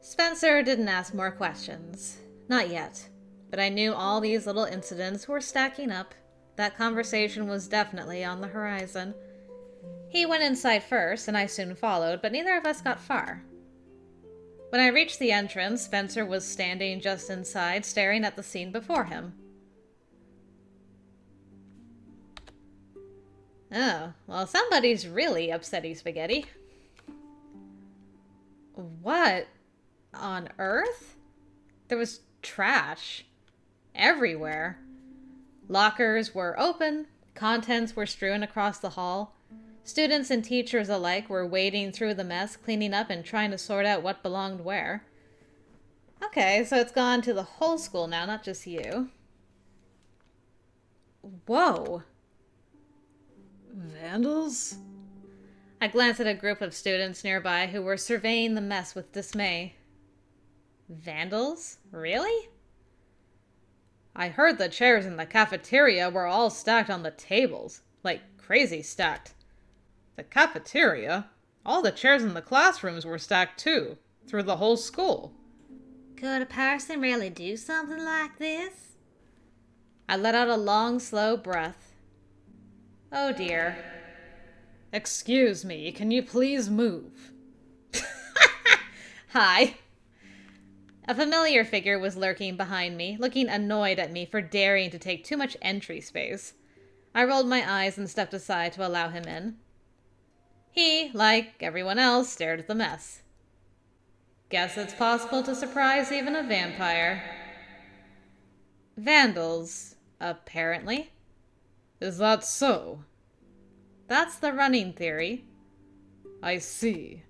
Spencer didn't ask more questions. Not yet. But I knew all these little incidents were stacking up. That conversation was definitely on the horizon. He went inside first, and I soon followed, but neither of us got far. When I reached the entrance, Spencer was standing just inside, staring at the scene before him. Oh, well, somebody's really upsetty spaghetti. What on earth? There was trash everywhere. Lockers were open, contents were strewn across the hall. Students and teachers alike were wading through the mess, cleaning up and trying to sort out what belonged where. Okay, so it's gone to the whole school now, not just you. Whoa. Vandals? I glanced at a group of students nearby who were surveying the mess with dismay. Vandals? Really? I heard the chairs in the cafeteria were all stacked on the tables. Like crazy stacked. The cafeteria? All the chairs in the classrooms were stacked too. Through the whole school. Could a person really do something like this? I let out a long, slow breath. Oh dear. Excuse me, can you please move? Hi. A familiar figure was lurking behind me, looking annoyed at me for daring to take too much entry space. I rolled my eyes and stepped aside to allow him in. He, like everyone else, stared at the mess. Guess it's possible to surprise even a vampire. Vandals, apparently. Is that so? That's the running theory. I see.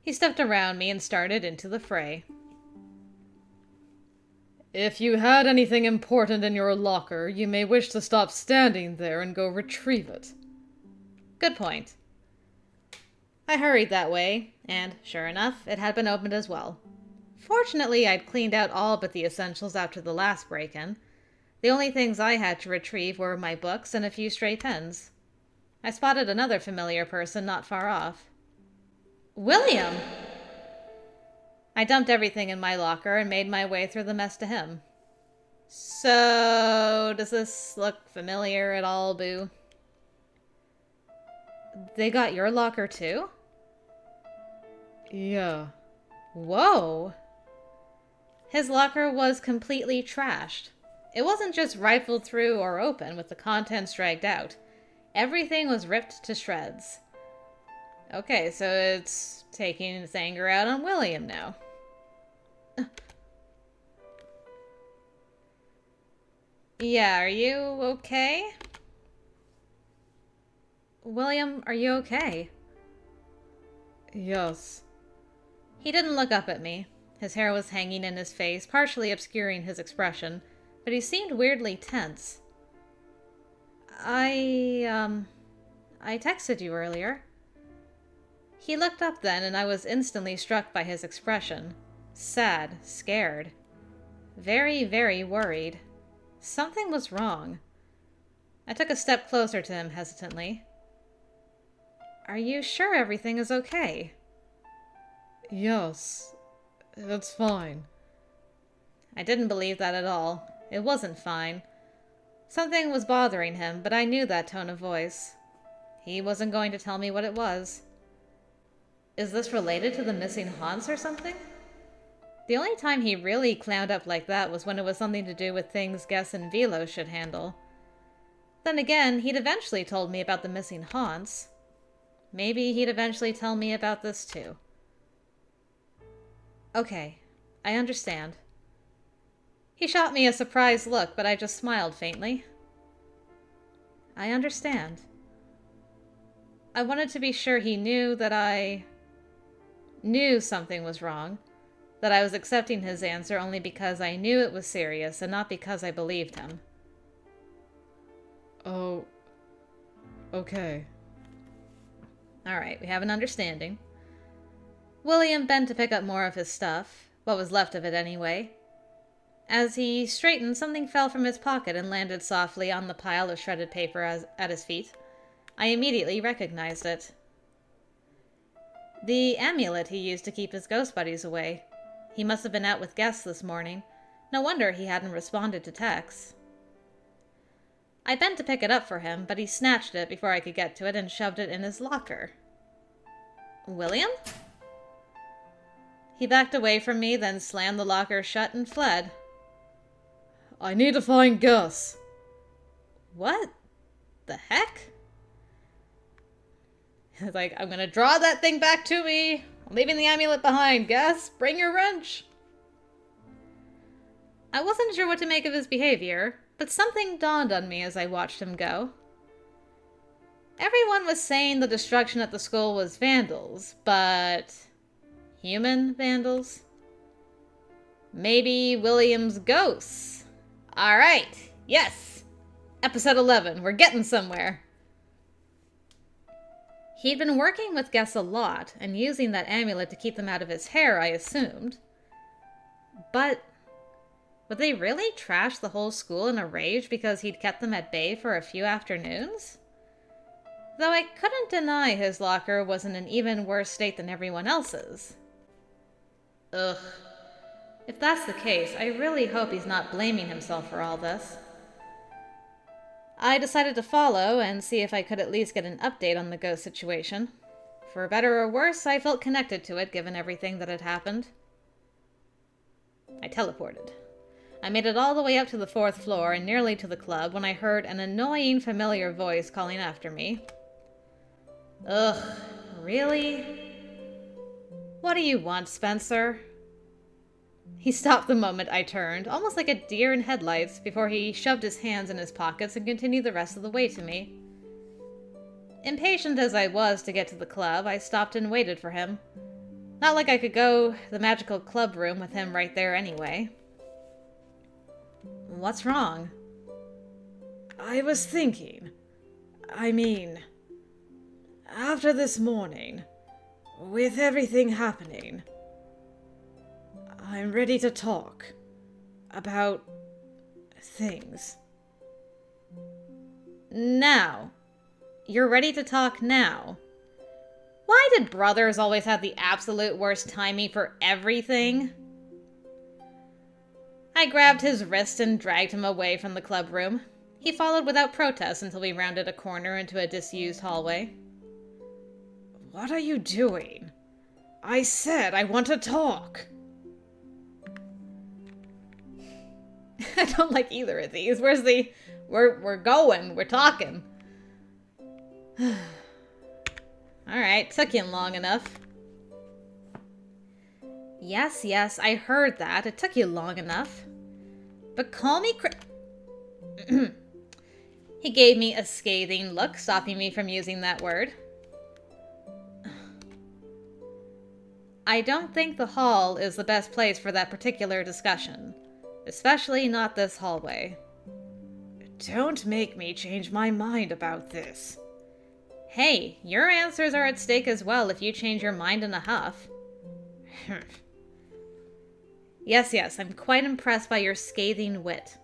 He stepped around me and started into the fray. If you had anything important in your locker, you may wish to stop standing there and go retrieve it. Good point. I hurried that way, and sure enough, it had been opened as well. Fortunately, I'd cleaned out all but the essentials after the last break-in. The only things I had to retrieve were my books and a few stray pens. I spotted another familiar person not far off. William! I dumped everything in my locker and made my way through the mess to him. So, does this look familiar at all, Boo? They got your locker too? Yeah. Whoa! His locker was completely trashed. It wasn't just rifled through or open with the contents dragged out. Everything was ripped to shreds. Okay, so it's taking its anger out on William now. Yeah, are you okay? William, are you okay? Yes. He didn't look up at me. His hair was hanging in his face, partially obscuring his expression, but he seemed weirdly tense. I texted you earlier. He looked up then, and I was instantly struck by his expression. Sad, scared. Very, very worried. Something was wrong. I took a step closer to him hesitantly. Are you sure everything is okay? Yes, it's fine. I didn't believe that at all. It wasn't fine. Something was bothering him, but I knew that tone of voice. He wasn't going to tell me what it was. Is this related to the missing haunts or something? The only time he really clowned up like that was when it was something to do with things Guess and Velo should handle. Then again, he'd eventually told me about the missing haunts. Maybe he'd eventually tell me about this too. Okay, I understand. He shot me a surprised look, but I just smiled faintly. I understand. I wanted to be sure he knew that I knew something was wrong, that I was accepting his answer only because I knew it was serious and not because I believed him. Oh, okay. All right, we have an understanding. William bent to pick up more of his stuff, what was left of it anyway. As he straightened, something fell from his pocket and landed softly on the pile of shredded paper at his feet. I immediately recognized it. The amulet he used to keep his ghost buddies away. He must have been out with guests this morning. No wonder he hadn't responded to texts. I bent to pick it up for him, but he snatched it before I could get to it and shoved it in his locker. William? He backed away from me, then slammed the locker shut and fled. I need to find Gus. What the heck? He's like, I'm gonna draw that thing back to me. I'm leaving the amulet behind. Gus, bring your wrench. I wasn't sure what to make of his behavior, but something dawned on me as I watched him go. Everyone was saying the destruction at the school was vandals, but human vandals? Maybe William's ghosts. All right, yes. Episode 11, we're getting somewhere. He'd been working with Gus a lot and using that amulet to keep them out of his hair, I assumed. But would they really trash the whole school in a rage because he'd kept them at bay for a few afternoons? Though I couldn't deny his locker was in an even worse state than everyone else's. Ugh. If that's the case, I really hope he's not blaming himself for all this. I decided to follow and see if I could at least get an update on the ghost situation. For better or worse, I felt connected to it given everything that had happened. I teleported. I made it all the way up to the 4th floor and nearly to the club when I heard an annoying familiar voice calling after me. Ugh, really? What do you want, Spencer? He stopped the moment I turned, almost like a deer in headlights, before he shoved his hands in his pockets and continued the rest of the way to me. Impatient as I was to get to the club, I stopped and waited for him. Not like I could go the magical club room with him right there anyway. What's wrong? I was thinking. After this morning, with everything happening, I'm ready to talk about things. Now. You're ready to talk now. Why did brothers always have the absolute worst timing for everything? I grabbed his wrist and dragged him away from the club room. He followed without protest until we rounded a corner into a disused hallway. What are you doing? I said I want to talk. I don't like either of these. Where's the... We're going. We're talking. Alright, took you long enough. Yes, I heard that. It took you long enough. But call me He gave me a scathing look, stopping me from using that word. I don't think the hall is the best place for that particular discussion. Especially not this hallway. Don't make me change my mind about this. Hey, your answers are at stake as well if you change your mind in a huff. Yes, I'm quite impressed by your scathing wit.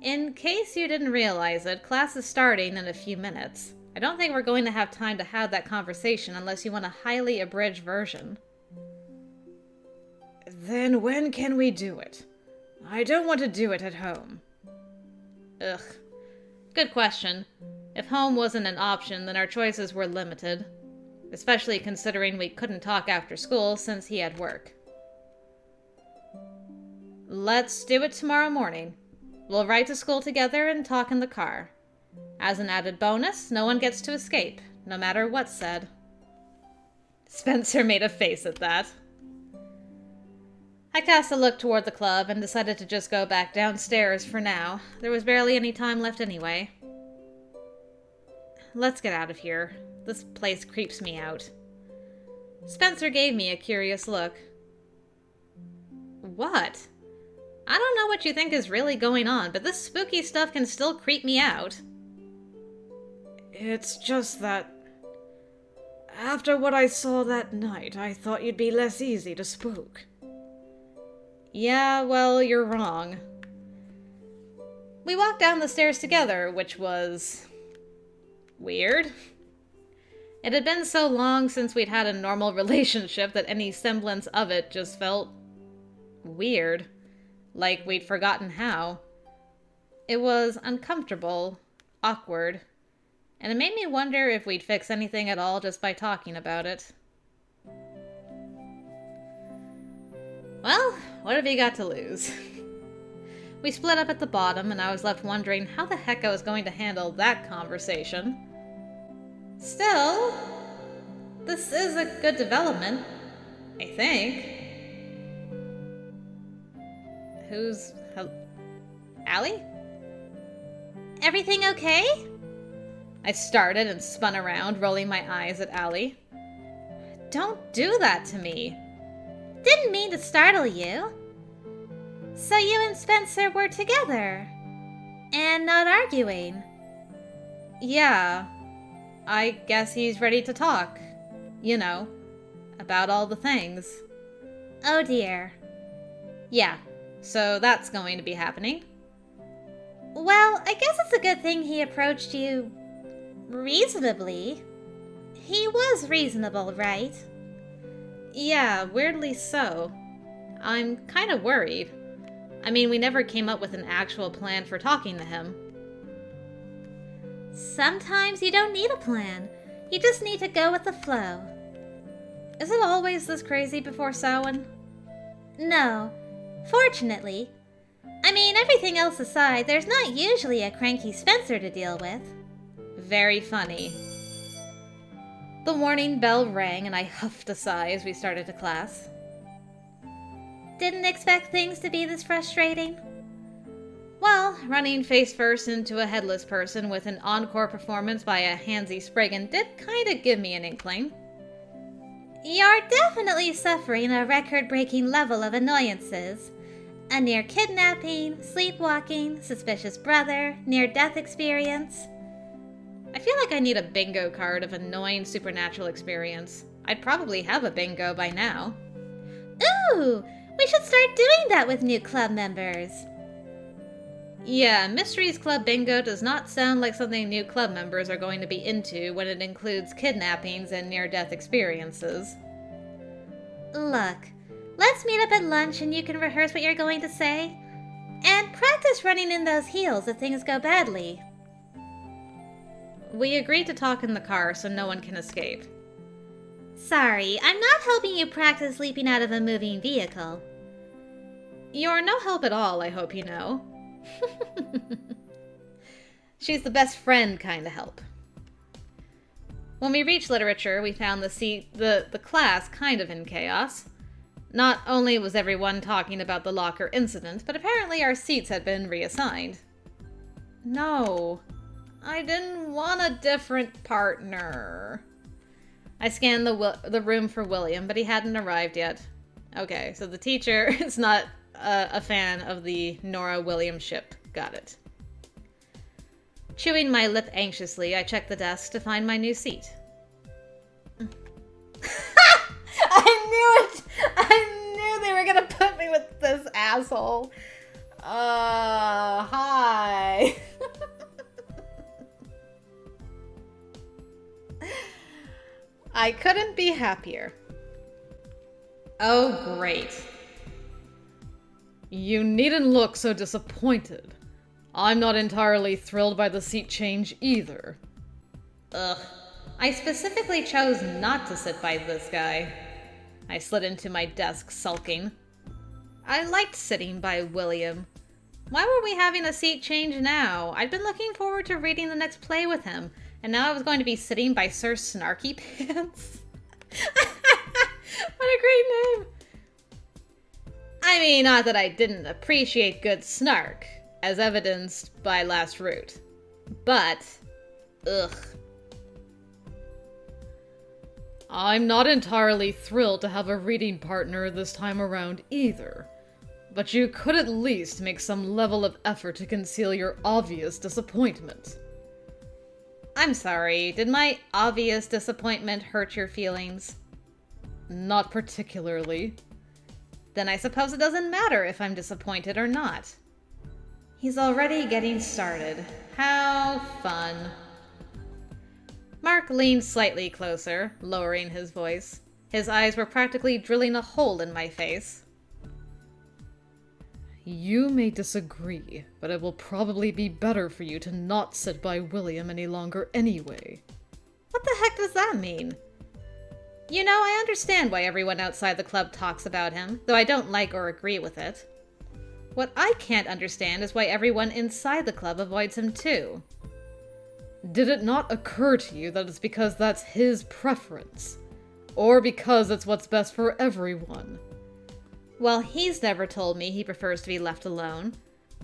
In case you didn't realize it, class is starting in a few minutes. I don't think we're going to have time to have that conversation unless you want a highly abridged version. Then when can we do it? I don't want to do it at home. Ugh. Good question. If home wasn't an option, then our choices were limited. Especially considering we couldn't talk after school since he had work. Let's do it tomorrow morning. We'll ride to school together and talk in the car. As an added bonus, no one gets to escape, no matter what's said. Spencer made a face at that. I cast a look toward the club and decided to just go back downstairs for now. There was barely any time left anyway. Let's get out of here. This place creeps me out. Spencer gave me a curious look. What? I don't know what you think is really going on, but this spooky stuff can still creep me out. It's just that... after what I saw that night, I thought you'd be less easy to spook. Yeah, well, you're wrong. We walked down the stairs together, which was... weird. It had been so long since we'd had a normal relationship that any semblance of it just felt... weird. Like we'd forgotten how. It was uncomfortable, awkward, and it made me wonder if we'd fix anything at all just by talking about it. Well, what have you got to lose? We split up at the bottom, and I was left wondering how the heck I was going to handle that conversation. Still, this is a good development, I think. Who's... Allie? Everything okay? I started and spun around, rolling my eyes at Allie. Don't do that to me. Didn't mean to startle you. So you and Spencer were together? And not arguing? Yeah. I guess he's ready to talk. You know, about all the things. Oh dear. Yeah, so that's going to be happening. Well, I guess it's a good thing he approached you reasonably. He was reasonable, right? Yeah, weirdly so. I'm kind of worried. I mean, we never came up with an actual plan for talking to him. Sometimes you don't need a plan. You just need to go with the flow. Is it always this crazy before Samhain? No. Fortunately. I mean, everything else aside, there's not usually a cranky Spencer to deal with. Very funny. The warning bell rang and I huffed a sigh as we started to class. Didn't expect things to be this frustrating. Well, running face first into a headless person with an encore performance by a handsy Spriggan did kind of give me an inkling. You're definitely suffering a record-breaking level of annoyances. A near kidnapping, sleepwalking, suspicious brother, near-death experience. I feel like I need a bingo card of annoying supernatural experience. I'd probably have a bingo by now. Ooh! We should start doing that with new club members. Yeah, Mysteries Club Bingo does not sound like something new club members are going to be into when it includes kidnappings and near-death experiences. Look, let's meet up at lunch and you can rehearse what you're going to say. And practice running in those heels if things go badly. We agreed to talk in the car so no one can escape. Sorry, I'm not helping you practice leaping out of a moving vehicle. You're no help at all, I hope you know. She's the best friend kind of help. When we reached literature, we found the class kind of in chaos. Not only was everyone talking about the locker incident, but apparently our seats had been reassigned. No, I didn't want a different partner. I scanned the room for William, but he hadn't arrived yet. Okay, so the teacher is not a fan of the Nora-William ship. Got it. Chewing my lip anxiously, I checked the desk to find my new seat. I knew it! I knew they were gonna put me with this asshole. Hi. I couldn't be happier. Oh, great. You needn't look so disappointed. I'm not entirely thrilled by the seat change either. Ugh. I specifically chose not to sit by this guy. I slid into my desk, sulking. I liked sitting by William. Why were we having a seat change now? I'd been looking forward to reading the next play with him, and now I was going to be sitting by Sir Snarky Pants. What a great name! I mean, not that I didn't appreciate good snark, as evidenced by Last Route. But, ugh. I'm not entirely thrilled to have a reading partner this time around either. But you could at least make some level of effort to conceal your obvious disappointment. I'm sorry, did my obvious disappointment hurt your feelings? Not particularly. Then I suppose it doesn't matter if I'm disappointed or not. He's already getting started. How fun. Mark leaned slightly closer, lowering his voice. His eyes were practically drilling a hole in my face. You may disagree, but it will probably be better for you to not sit by William any longer anyway. What the heck does that mean? You know, I understand why everyone outside the club talks about him, though I don't like or agree with it. What I can't understand is why everyone inside the club avoids him too. Did it not occur to you that it's because that's his preference? Or because it's what's best for everyone? Well, he's never told me he prefers to be left alone.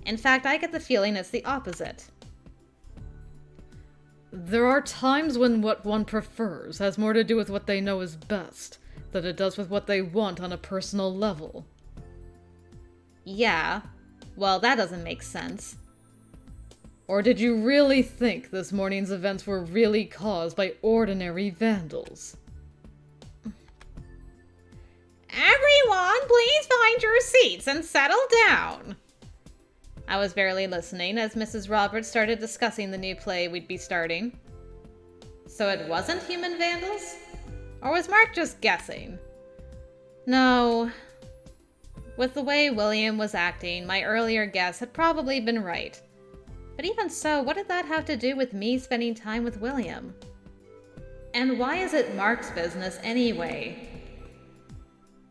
In fact, I get the feeling it's the opposite. There are times when what one prefers has more to do with what they know is best than it does with what they want on a personal level. Yeah, well, that doesn't make sense. Or did you really think this morning's events were really caused by ordinary vandals? Everyone, please find your seats and settle down. I was barely listening as Mrs. Roberts started discussing the new play we'd be starting. So it wasn't human vandals? Or was Mark just guessing? No. With the way William was acting, my earlier guess had probably been right. But even so, what did that have to do with me spending time with William? And why is it Mark's business anyway?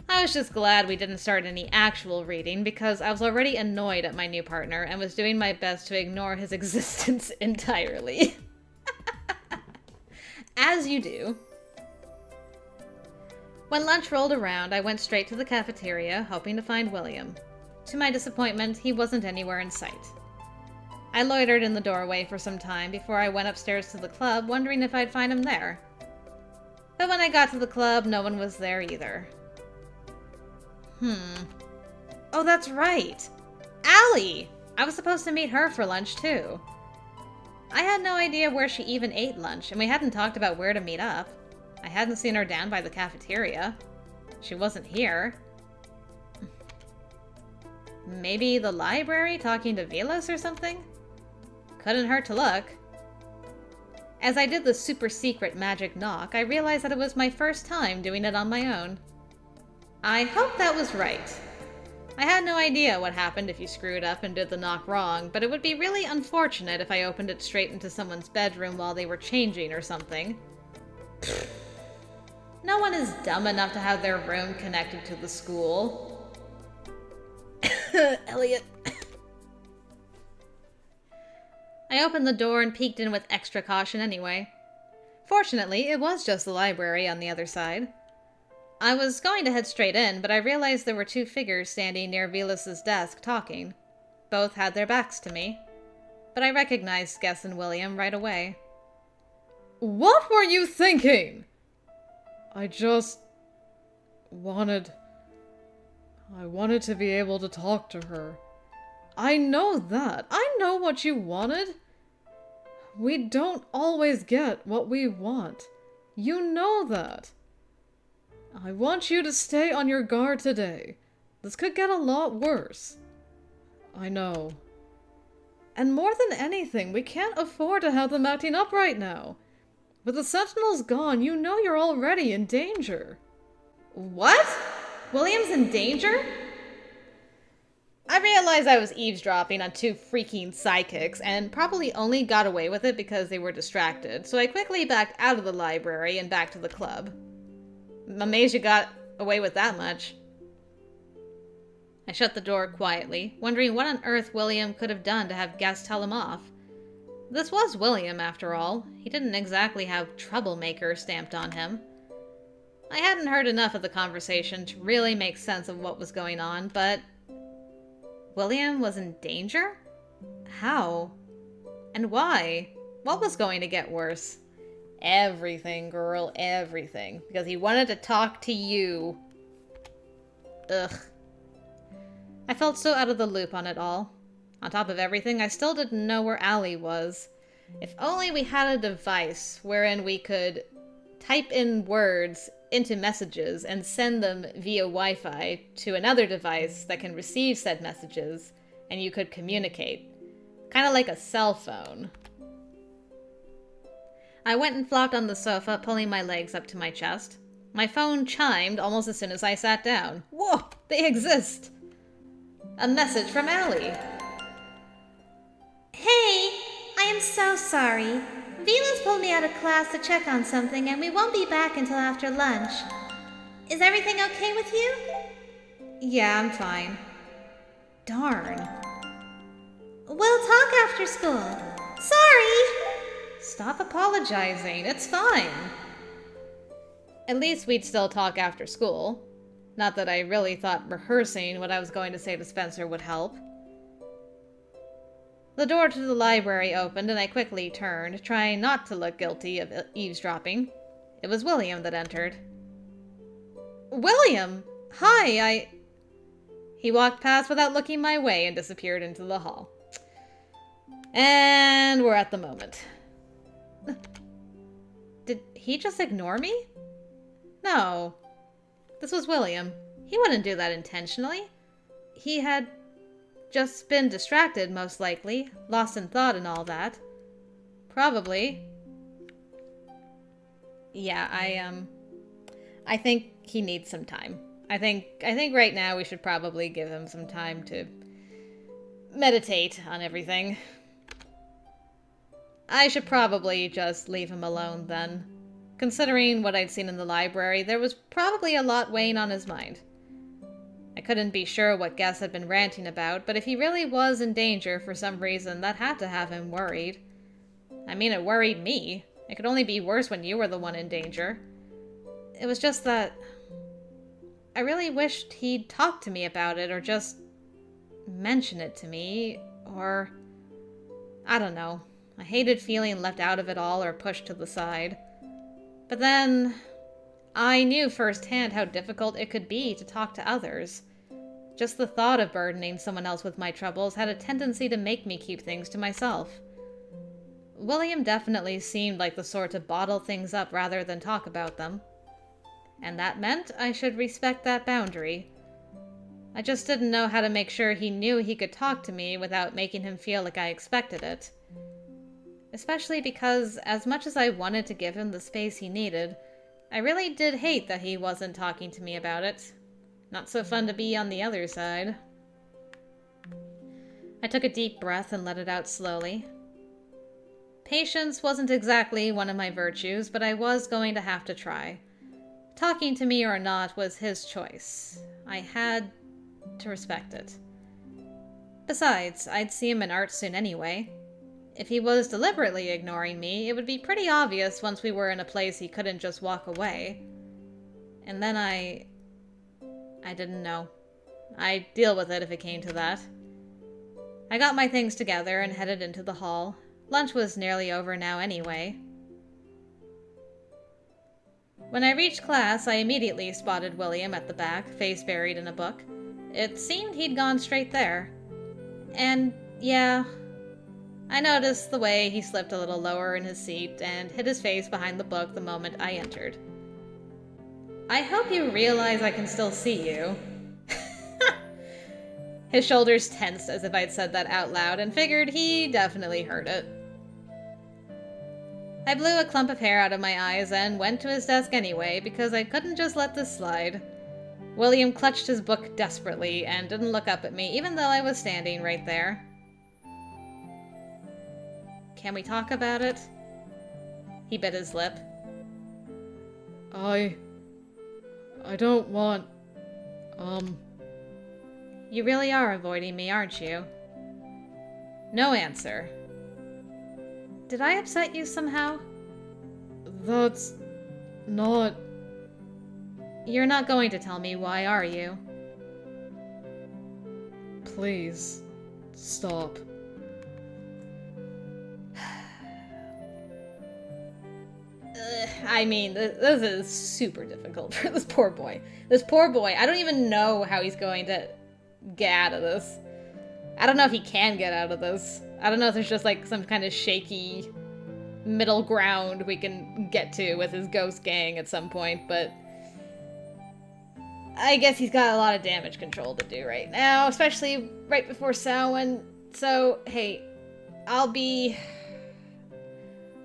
I was just glad we didn't start any actual reading because I was already annoyed at my new partner and was doing my best to ignore his existence entirely. As you do. When lunch rolled around, I went straight to the cafeteria, hoping to find William. To my disappointment, he wasn't anywhere in sight. I loitered in the doorway for some time before I went upstairs to the club, wondering if I'd find him there. But when I got to the club, no one was there either. Oh, that's right. Allie! I was supposed to meet her for lunch, too. I had no idea where she even ate lunch, and we hadn't talked about where to meet up. I hadn't seen her down by the cafeteria. She wasn't here. Maybe the library talking to Velas or something? Couldn't hurt to look. As I did the super secret magic knock, I realized that it was my first time doing it on my own. I hope that was right. I had no idea what happened if you screwed up and did the knock wrong, but it would be really unfortunate if I opened it straight into someone's bedroom while they were changing or something. No one is dumb enough to have their room connected to the school. Elliot. I opened the door and peeked in with extra caution anyway. Fortunately, it was just the library on the other side. I was going to head straight in, but I realized there were two figures standing near Velas's desk talking. Both had their backs to me, but I recognized Guess and William right away. What were you thinking? I wanted to be able to talk to her. I know that. I know what you wanted. We don't always get what we want. You know that. I want you to stay on your guard today. This could get a lot worse. I know. And more than anything, we can't afford to have them acting up right now. With the Sentinels gone, you know you're already in danger. What? William's in danger? I realized I was eavesdropping on two freaking psychics and probably only got away with it because they were distracted, so I quickly backed out of the library and back to the club. I'm amazed you got away with that much. I shut the door quietly, wondering what on earth William could have done to have Guess tell him off. This was William, after all. He didn't exactly have troublemaker stamped on him. I hadn't heard enough of the conversation to really make sense of what was going on, but... William was in danger? How? And why? What was going to get worse? Everything, girl, everything. Because he wanted to talk to you. Ugh. I felt so out of the loop on it all. On top of everything, I still didn't know where Allie was. If only we had a device wherein we could type in words into messages and send them via Wi-Fi to another device that can receive said messages, and you could communicate. Kind of like a cell phone. I went and flopped on the sofa, pulling my legs up to my chest. My phone chimed almost as soon as I sat down. Whoa, they exist! A message from Allie. Hey, I am so sorry. Venus pulled me out of class to check on something, and we won't be back until after lunch. Is everything okay with you? Yeah, I'm fine. Darn. We'll talk after school. Sorry! Stop apologizing. It's fine. At least we'd still talk after school. Not that I really thought rehearsing what I was going to say to Spencer would help. The door to the library opened and I quickly turned, trying not to look guilty of eavesdropping. It was William that entered. William! Hi, He walked past without looking my way and disappeared into the hall. And we're at the moment. Did he just ignore me? No. This was William. He wouldn't do that intentionally. He had just been distracted, most likely. Lost in thought and all that. Probably. Yeah, I think he needs some time. I think right now we should probably give him some time to meditate on everything. I should probably just leave him alone then. Considering what I'd seen in the library, there was probably a lot weighing on his mind. I couldn't be sure what Guess had been ranting about, but if he really was in danger for some reason, that had to have him worried. I mean, it worried me. It could only be worse when you were the one in danger. It was just that I really wished he'd talk to me about it, or just mention it to me, or I don't know. I hated feeling left out of it all or pushed to the side. But then I knew firsthand how difficult it could be to talk to others. Just the thought of burdening someone else with my troubles had a tendency to make me keep things to myself. William definitely seemed like the sort to bottle things up rather than talk about them. And that meant I should respect that boundary. I just didn't know how to make sure he knew he could talk to me without making him feel like I expected it. Especially because, as much as I wanted to give him the space he needed, I really did hate that he wasn't talking to me about it. Not so fun to be on the other side. I took a deep breath and let it out slowly. Patience wasn't exactly one of my virtues, but I was going to have to try. Talking to me or not was his choice. I had to respect it. Besides, I'd see him in art soon anyway. If he was deliberately ignoring me, it would be pretty obvious once we were in a place he couldn't just walk away. And then I didn't know. I'd deal with it if it came to that. I got my things together and headed into the hall. Lunch was nearly over now anyway. When I reached class, I immediately spotted William at the back, face buried in a book. It seemed he'd gone straight there. And, yeah, I noticed the way he slipped a little lower in his seat and hid his face behind the book the moment I entered. I hope you realize I can still see you. His shoulders tensed as if I'd said that out loud and figured he definitely heard it. I blew a clump of hair out of my eyes and went to his desk anyway because I couldn't just let this slide. William clutched his book desperately and didn't look up at me even though I was standing right there. Can we talk about it? He bit his lip. I don't want, You really are avoiding me, aren't you? No answer. Did I upset you somehow? That's not... You're not going to tell me why, are you? Please, stop. I mean, this is super difficult for this poor boy. This poor boy, I don't even know how he's going to get out of this. I don't know if he can get out of this. I don't know if there's just like some kind of shaky middle ground we can get to with his ghost gang at some point, but I guess he's got a lot of damage control to do right now, especially right before Samhain. So, hey,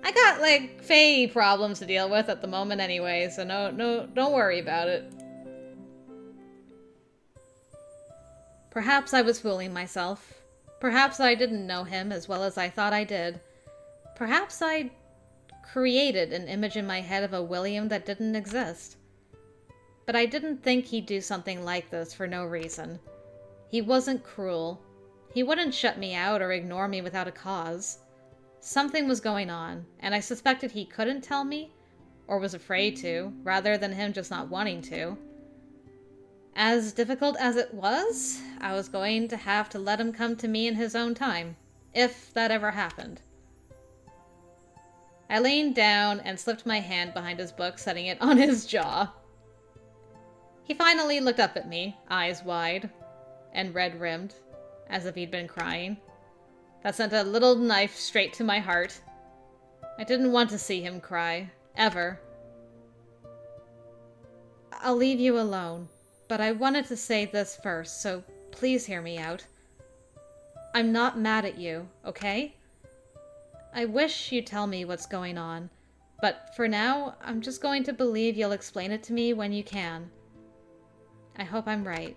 I got, like, Fae problems to deal with at the moment anyway, so no, don't worry about it. Perhaps I was fooling myself. Perhaps I didn't know him as well as I thought I did. Perhaps I created an image in my head of a William that didn't exist. But I didn't think he'd do something like this for no reason. He wasn't cruel. He wouldn't shut me out or ignore me without a cause. Something was going on, and I suspected he couldn't tell me, or was afraid to, rather than him just not wanting to. As difficult as it was, I was going to have to let him come to me in his own time, if that ever happened. I leaned down and slipped my hand behind his book, setting it on his jaw. He finally looked up at me, eyes wide and red-rimmed, as if he'd been crying. That sent a little knife straight to my heart. I didn't want to see him cry, ever. I'll leave you alone, but I wanted to say this first, so please hear me out. I'm not mad at you, okay? I wish you'd tell me what's going on, but for now, I'm just going to believe you'll explain it to me when you can. I hope I'm right.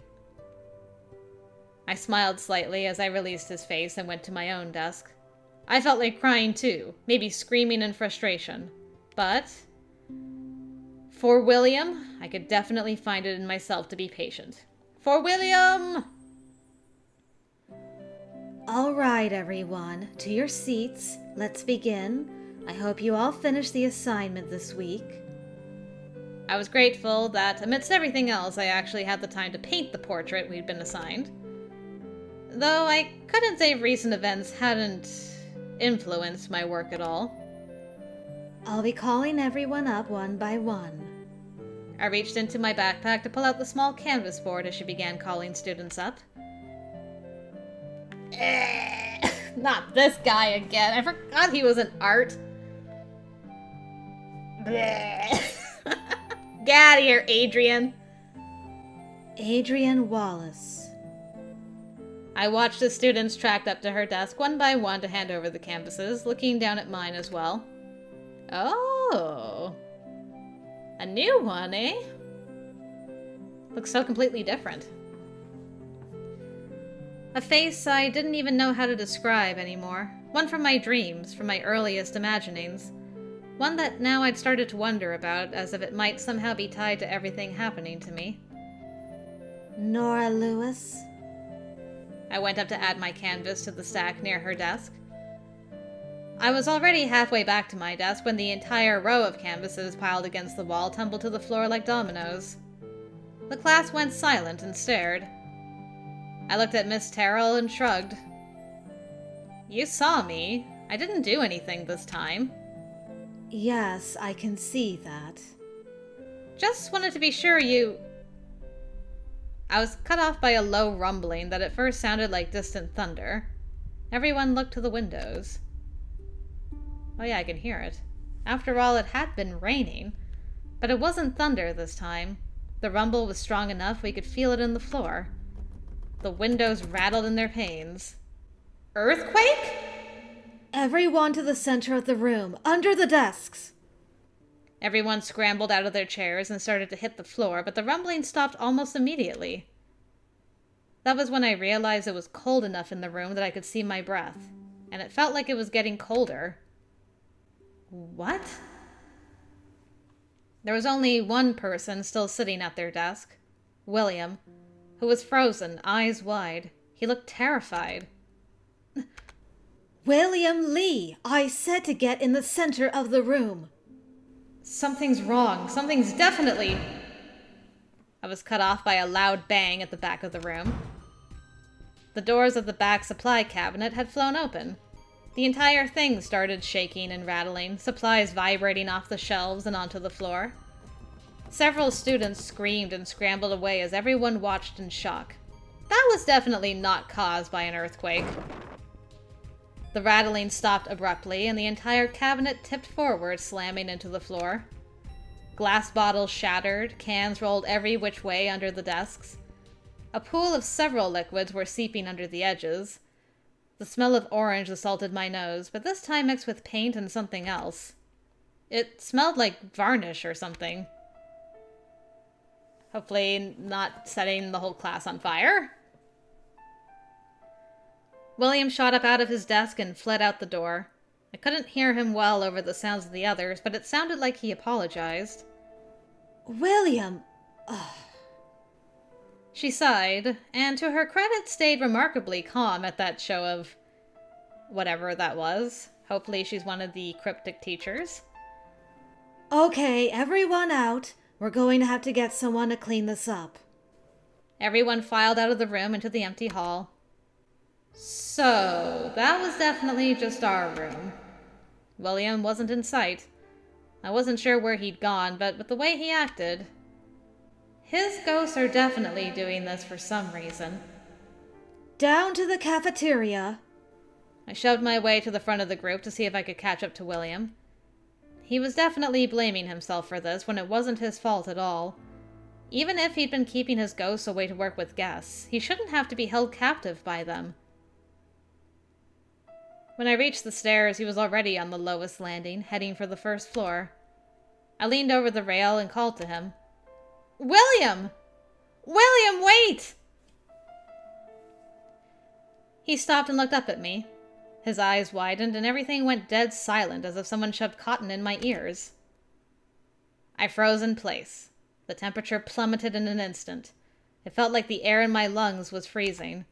I smiled slightly as I released his face and went to my own desk. I felt like crying too, maybe screaming in frustration. But for William, I could definitely find it in myself to be patient. For William! All right, everyone, to your seats. Let's begin. I hope you all finished the assignment this week. I was grateful that, amidst everything else, I actually had the time to paint the portrait we'd been assigned. Though I couldn't say recent events hadn't influenced my work at all. I'll be calling everyone up one by one. I reached into my backpack to pull out the small canvas board as she began calling students up. Not this guy again. I forgot he was in art. Get out of here, Adrian. Adrian Wallace. I watched the students tracked up to her desk one by one to hand over the canvases, looking down at mine as well. Oh. A new one, eh? Looks so completely different. A face I didn't even know how to describe anymore. One from my dreams, from my earliest imaginings. One that now I'd started to wonder about, as if it might somehow be tied to everything happening to me. Nora Lewis. I went up to add my canvas to the stack near her desk. I was already halfway back to my desk when the entire row of canvases piled against the wall tumbled to the floor like dominoes. The class went silent and stared. I looked at Miss Terrell and shrugged. You saw me. I didn't do anything this time. Yes, I can see that. Just wanted to be sure you... I was cut off by a low rumbling that at first sounded like distant thunder. Everyone looked to the windows. Oh yeah, I can hear it. After all, it had been raining. But it wasn't thunder this time. The rumble was strong enough we could feel it in the floor. The windows rattled in their panes. Earthquake? Everyone to the center of the room, under the desks. Everyone scrambled out of their chairs and started to hit the floor, but the rumbling stopped almost immediately. That was when I realized it was cold enough in the room that I could see my breath, and it felt like it was getting colder. What? There was only one person still sitting at their desk. William, who was frozen, eyes wide. He looked terrified. William Lee, I said to get in the center of the room. Something's wrong. Something's definitely... I was cut off by a loud bang at the back of the room. The doors of the back supply cabinet had flown open. The entire thing started shaking and rattling, supplies vibrating off the shelves and onto the floor. Several students screamed and scrambled away as everyone watched in shock. That was definitely not caused by an earthquake. The rattling stopped abruptly, and the entire cabinet tipped forward, slamming into the floor. Glass bottles shattered, cans rolled every which way under the desks. A pool of several liquids were seeping under the edges. The smell of orange assaulted my nose, but this time mixed with paint and something else. It smelled like varnish or something. Hopefully not setting the whole class on fire. William shot up out of his desk and fled out the door. I couldn't hear him well over the sounds of the others, but it sounded like he apologized. William! She sighed, and to her credit stayed remarkably calm at that show of whatever that was. Hopefully she's one of the cryptic teachers. Okay, everyone out. We're going to have to get someone to clean this up. Everyone filed out of the room into the empty hall. So, that was definitely just our room. William wasn't in sight. I wasn't sure where he'd gone, but with the way he acted, his ghosts are definitely doing this for some reason. Down to the cafeteria. I shoved my way to the front of the group to see if I could catch up to William. He was definitely blaming himself for this when it wasn't his fault at all. Even if he'd been keeping his ghosts away to work with guests, he shouldn't have to be held captive by them. When I reached the stairs, he was already on the lowest landing, heading for the first floor. I leaned over the rail and called to him. William! William, wait! He stopped and looked up at me. His eyes widened and everything went dead silent as if someone shoved cotton in my ears. I froze in place. The temperature plummeted in an instant. It felt like the air in my lungs was freezing.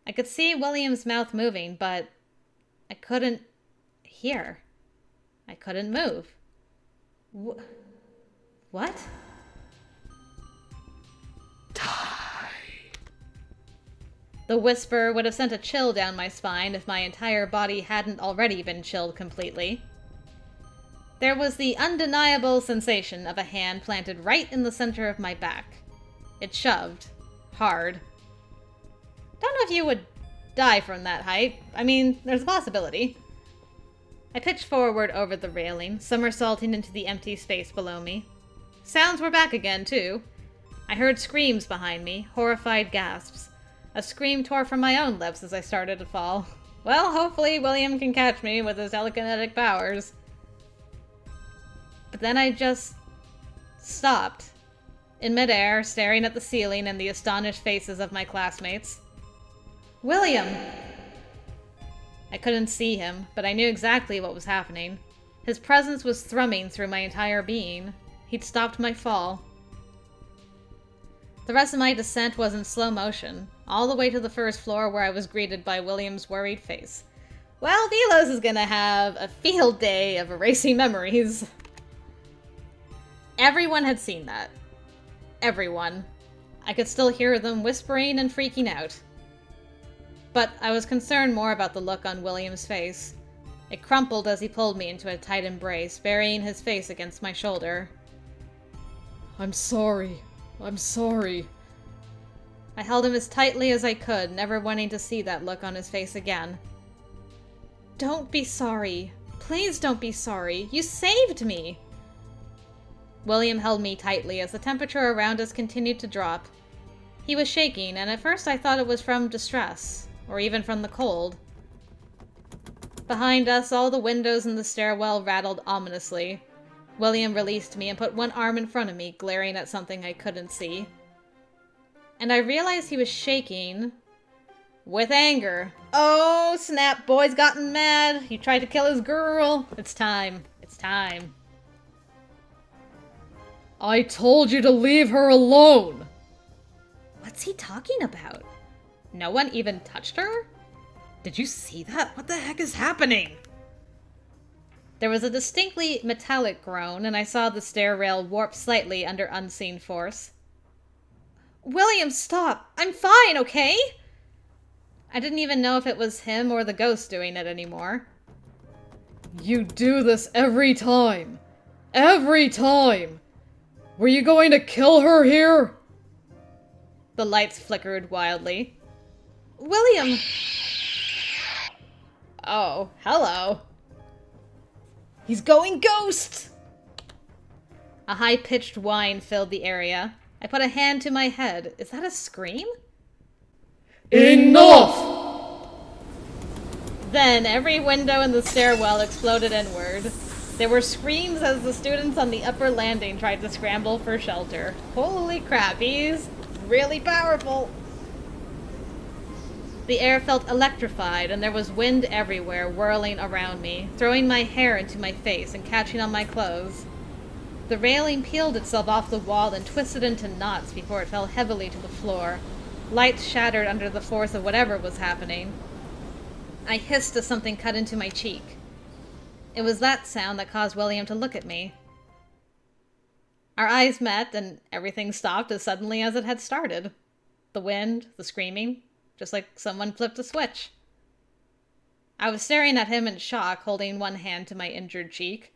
I could see William's mouth moving, but I couldn't hear. I couldn't move. What? The whisper would have sent a chill down my spine if my entire body hadn't already been chilled completely. There was the undeniable sensation of a hand planted right in the center of my back. It shoved. Hard. Don't know if you would die from that height. I mean, there's a possibility. I pitched forward over the railing, somersaulting into the empty space below me. Sounds were back again, too. I heard screams behind me, horrified gasps. A scream tore from my own lips as I started to fall. Well, hopefully William can catch me with his telekinetic powers. But then I just stopped, in midair, staring at the ceiling and the astonished faces of my classmates. William! I couldn't see him, but I knew exactly what was happening. His presence was thrumming through my entire being. He'd stopped my fall. The rest of my descent was in slow motion, all the way to the first floor where I was greeted by William's worried face. Well, Velos is gonna have a field day of erasing memories. Everyone had seen that. Everyone. I could still hear them whispering and freaking out. But I was concerned more about the look on William's face. It crumpled as he pulled me into a tight embrace, burying his face against my shoulder. I'm sorry. I'm sorry. I held him as tightly as I could, never wanting to see that look on his face again. Don't be sorry. Please don't be sorry. You saved me. William held me tightly as the temperature around us continued to drop. He was shaking, and at first I thought it was from distress, or even from the cold. Behind us, all the windows in the stairwell rattled ominously. William released me and put one arm in front of me, glaring at something I couldn't see. And I realized he was shaking with anger. Oh, snap, boy's gotten mad. He tried to kill his girl. It's time. It's time. I told you to leave her alone! What's he talking about? No one even touched her? Did you see that? What the heck is happening? There was a distinctly metallic groan, and I saw the stair rail warp slightly under unseen force. William, stop! I'm fine, okay? I didn't even know if it was him or the ghost doing it anymore. You do this every time. Every time! Were you going to kill her here? The lights flickered wildly. William! Oh, hello. He's going ghost! A high-pitched whine filled the area. I put a hand to my head. Is that a scream? Enough! Then every window in the stairwell exploded inward. There were screams as the students on the upper landing tried to scramble for shelter. Holy crap, he's really powerful. The air felt electrified, and there was wind everywhere, whirling around me, throwing my hair into my face and catching on my clothes. The railing peeled itself off the wall and twisted into knots before it fell heavily to the floor. Lights shattered under the force of whatever was happening. I hissed as something cut into my cheek. It was that sound that caused William to look at me. Our eyes met, and everything stopped as suddenly as it had started. The wind, the screaming, just like someone flipped a switch. I was staring at him in shock, holding one hand to my injured cheek.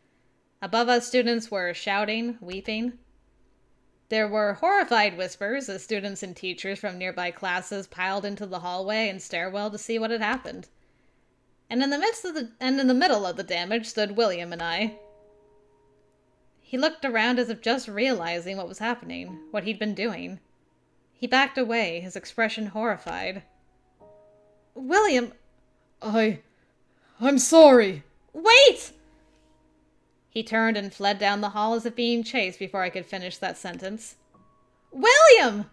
Above us, students were shouting, weeping. There were horrified whispers as students and teachers from nearby classes piled into the hallway and stairwell to see what had happened. And in the middle of the damage stood William and I. He looked around as if just realizing what was happening, what he'd been doing. He backed away, his expression horrified. William, I'm sorry. Wait! He turned and fled down the hall as if being chased before I could finish that sentence. William!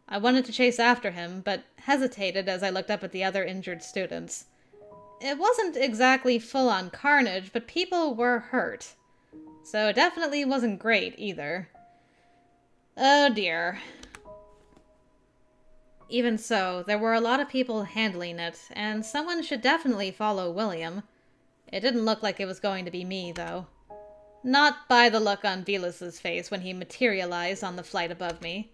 I wanted to chase after him, but hesitated as I looked up at the other injured students. It wasn't exactly full-on carnage, but people were hurt. So it definitely wasn't great either. Oh dear. Even so, there were a lot of people handling it, and someone should definitely follow William. It didn't look like it was going to be me, though. Not by the look on Velas's face when he materialized on the flight above me.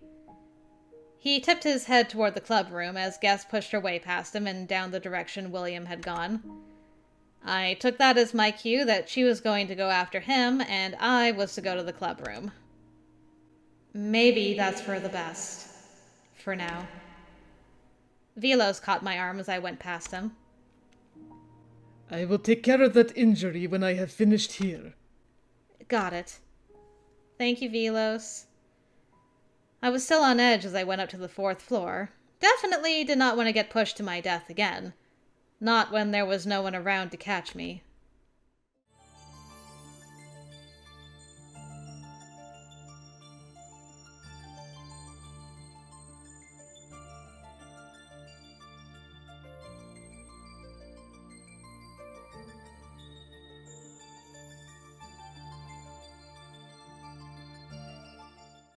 He tipped his head toward the club room as guests pushed her way past him and down the direction William had gone. I took that as my cue that she was going to go after him, and I was to go to the club room. Maybe that's for the best. For now. Velos caught my arm as I went past him. I will take care of that injury when I have finished here. Got it. Thank you, Velos. I was still on edge as I went up to the 4th floor. Definitely did not want to get pushed to my death again. Not when there was no one around to catch me.